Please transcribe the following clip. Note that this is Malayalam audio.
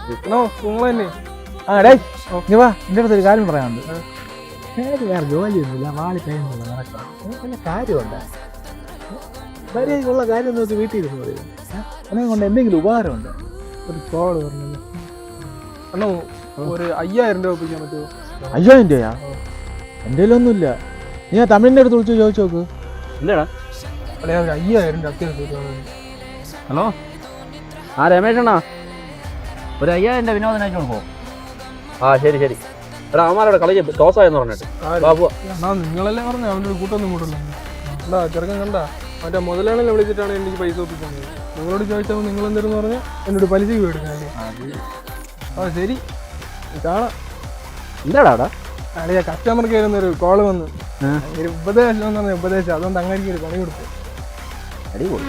നിങ്ങൾ തന്നെ ആ ഡേ നീ വാ എൻ്റെ അടുത്തൊരു കാര്യം പറയാനുണ്ട്. എനിക്ക് വേറെ ജോലിയൊന്നുമില്ല, വാളി കഴിയുന്നില്ല നടക്കണം. വല്ല കാര്യമുണ്ട് ഭാര്യയ്ക്കുള്ള കാര്യം നോക്കി വീട്ടിൽ ഇരുന്ന് പറയും. അതിനെ കൊണ്ട് എന്തെങ്കിലും ഉപകാരമുണ്ട്. ഒരു കോള് പറഞ്ഞത് അണ്ണോ ഒരു 5000 രൂപ ഒപ്പിക്കാൻ പറ്റുമോ? 5000 രൂപയാ? എൻ്റെ കയ്യിലൊന്നുമില്ല. നീ ആ തമിഴിൻ്റെ അടുത്ത് വിളിച്ച് ചോദിച്ചു നോക്ക്. എന്താടാ? അല്ലെ ഒരു 5000 രൂപ അത്യാവശ്യം. ഹലോ, ആ രമേശണ്ണാ, ഒരു 5000 രൂപ വിനോദനായിട്ട് കൊടുക്കുമോ? ആ ശരി ശരി. എടാ അവന്മാരോട് കളിക്ക് ടോസായെന്ന് പറഞ്ഞിട്ട് ബാബു. നിങ്ങളെല്ലാം പറഞ്ഞു അവൻ്റെ ഒരു കൂട്ടൊന്നും കൂട്ടല്ല. എന്താ ചെറുക്കൻ കണ്ടാ മറ്റേ മുതലാളിനെ വിളിച്ചിട്ടാണ് എനിക്ക് പൈസ ഒപ്പിക്കുന്നത്. നിങ്ങളോട് ചോദിച്ചപ്പോൾ നിങ്ങൾ എന്തെന്ന് പറഞ്ഞാൽ എന്നോട് പലിശക്ക് എടുക്കാൻ. ആ ശരി കാണാം. എന്താടാ അളിയ കസ്റ്റമർ കയറുന്നൊരു കോള് വന്നു, ഒരു ഉപദേശം എന്ന് പറഞ്ഞ ഉപദേശം, അതുകൊണ്ട് അങ്ങനെ ഒരു പണി കൊടുത്തു. അടിപൊളി.